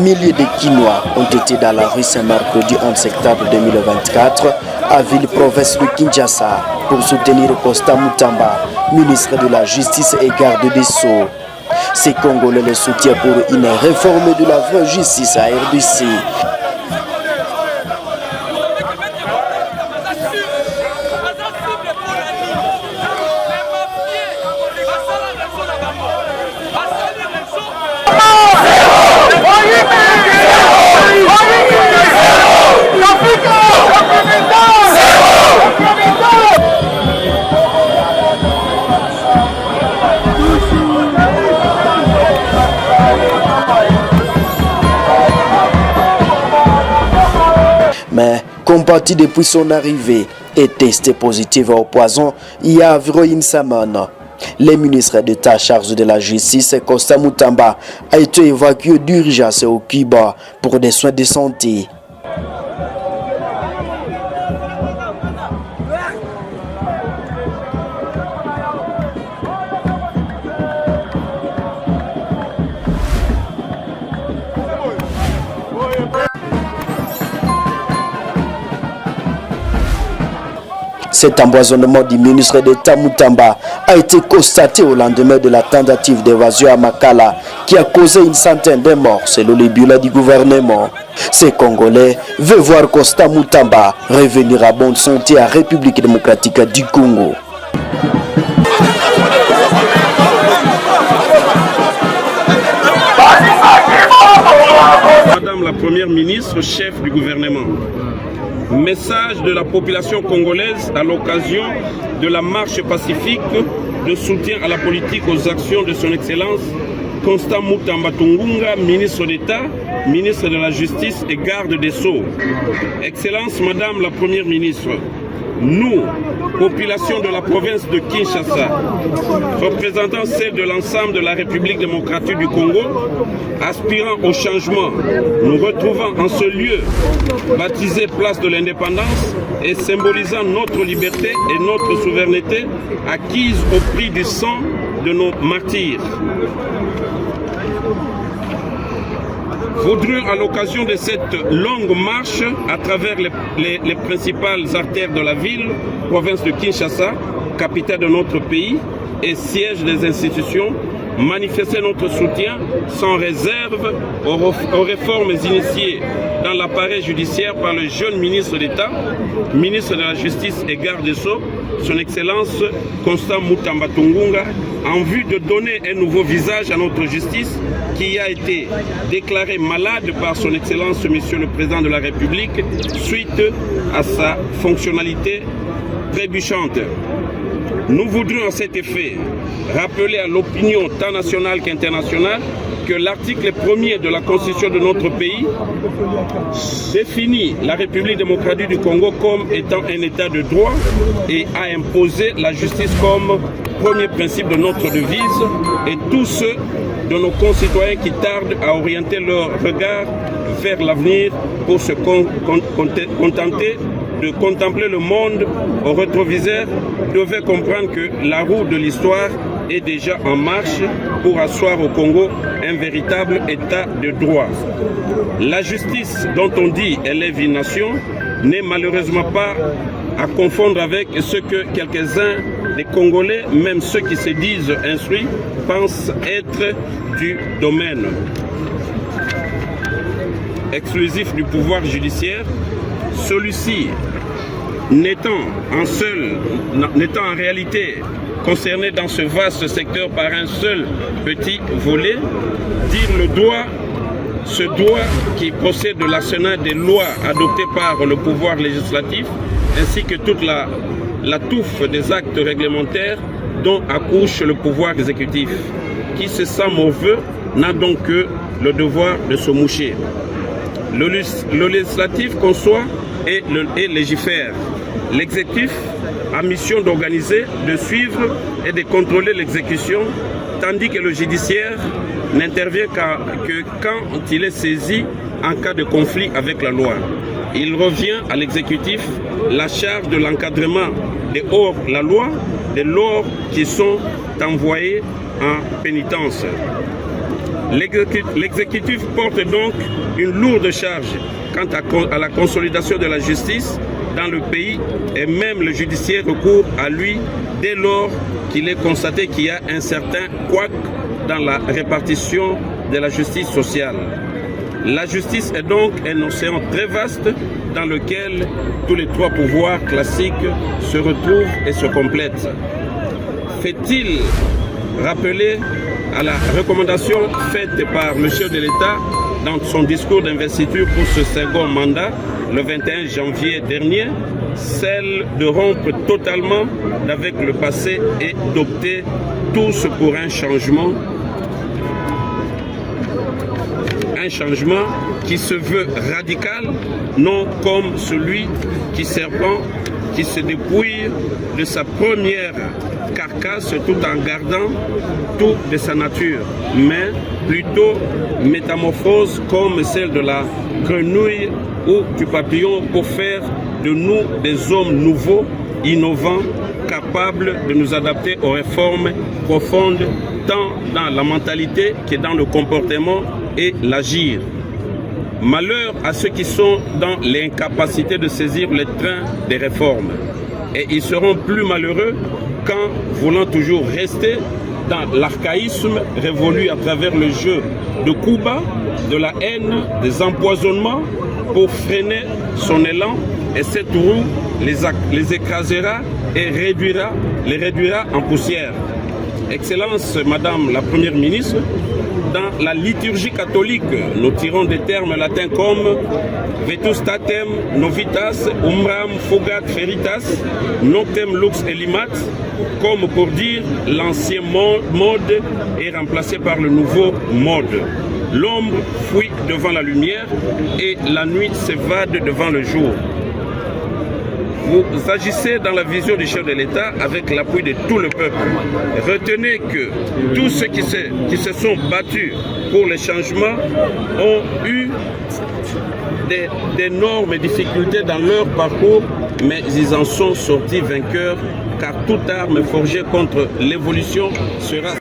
milliers de Kinois ont été dans la rue Saint-Mercredi 11 septembre 2024 à Ville-Province de Kinshasa pour soutenir Constant Moutamba, ministre de la Justice et garde des Sceaux. Ces Congolais le soutiennent pour une réforme de la vraie justice à RDC. Mais combattu depuis son arrivée et testé positif au poison il y a environ une semaine. Le ministre d'État chargé de la Justice, Constant Moutamba, a été évacué d'urgence au Cuba pour des soins de santé. Cet empoisonnement du ministre d'État Moutamba a été constaté au lendemain de la tentative d'évasion à Makala qui a causé une centaine de morts selon les bilans du gouvernement. Ces Congolais veulent voir Constant Moutamba revenir à bonne santé à République démocratique du Congo. Madame la Première ministre, chef du gouvernement. Message de la population congolaise à l'occasion de la marche pacifique de soutien à la politique aux actions de son Excellence Constant Moutamba Tungunga, ministre d'État, ministre de la Justice et garde des Sceaux. Excellence Madame la Première ministre, nous, population de la province de Kinshasa, représentant celle de l'ensemble de la République démocratique du Congo, aspirant au changement, nous retrouvons en ce lieu baptisé Place de l'Indépendance et symbolisant notre liberté et notre souveraineté acquise au prix du sang de nos martyrs. Voudrions à l'occasion de cette longue marche à travers les principales artères de la ville, province de Kinshasa, capitale de notre pays et siège des institutions, manifester notre soutien sans réserve aux réformes initiées dans l'appareil judiciaire par le jeune ministre d'État, ministre de la Justice et garde des Sceaux, son Excellence Constant Moutamba Tungunga, en vue de donner un nouveau visage à notre justice qui a été déclarée malade par son Excellence Monsieur le Président de la République suite à sa fonctionnalité trébuchante. Nous voudrions à cet effet rappeler à l'opinion tant nationale qu'internationale que l'article 1er de la Constitution de notre pays définit la République démocratique du Congo comme étant un état de droit et a imposé la justice comme premier principe de notre devise, et tous ceux de nos concitoyens qui tardent à orienter leur regard vers l'avenir pour se contenter de contempler le monde au rétroviseur devaient comprendre que la roue de l'histoire est déjà en marche pour asseoir au Congo un véritable état de droit. La justice dont on dit élève une nation n'est malheureusement pas à confondre avec ce que quelques-uns des Congolais, même ceux qui se disent instruits, pensent être du domaine exclusif du pouvoir judiciaire. Celui-ci n'étant en réalité concerné dans ce vaste secteur par un seul petit volet, dire le droit, ce droit qui procède de l'arsenal des lois adoptées par le pouvoir législatif, ainsi que toute la touffe des actes réglementaires dont accouche le pouvoir exécutif. Qui se sent mauvais n'a donc que le devoir de se moucher. Le législatif conçoit et légifère. L'exécutif a mission d'organiser, de suivre et de contrôler l'exécution, tandis que le judiciaire n'intervient que quand il est saisi en cas de conflit avec la loi. Il revient à l'exécutif la charge de l'encadrement des hors-la-loi, des lois qui sont envoyés en pénitence. L'exécutif porte donc une lourde charge quant à la consolidation de la justice dans le pays et même le judiciaire recourt à lui dès lors qu'il est constaté qu'il y a un certain couac dans la répartition de la justice sociale. La justice est donc un océan très vaste dans lequel tous les trois pouvoirs classiques se retrouvent et se complètent. Fait-il rappeler à la recommandation faite par le chef de l'État dans son discours d'investiture pour ce second mandat, le 21 janvier dernier, celle de rompre totalement avec le passé et d'opter tous pour un changement qui se veut radical, non comme celui qui se dépouille de sa première carcasse tout en gardant tout de sa nature, mais plutôt métamorphose comme celle de la grenouille ou du papillon pour faire de nous des hommes nouveaux, innovants, capables de nous adapter aux réformes profondes tant dans la mentalité que dans le comportement et l'agir. Malheur à ceux qui sont dans l'incapacité de saisir le train des réformes. Et ils seront plus malheureux quand, voulant toujours rester dans l'archaïsme révolu à travers le jeu de coups bas, de la haine, des empoisonnements, pour freiner son élan, et cette roue les écrasera et les réduira en poussière. Excellence, Madame la Première ministre, dans la liturgie catholique, nous tirons des termes latins comme vetustatem novitas, umbram fugat feritas, noctem lux elimat, comme pour dire l'ancien mode est remplacé par le nouveau mode. L'ombre fuit devant la lumière et la nuit s'évade devant le jour. Vous agissez dans la vision du chef de l'État avec l'appui de tout le peuple. Retenez que tous ceux qui se sont battus pour les changements ont eu d'énormes difficultés dans leur parcours, mais ils en sont sortis vainqueurs, car toute arme forgée contre l'évolution sera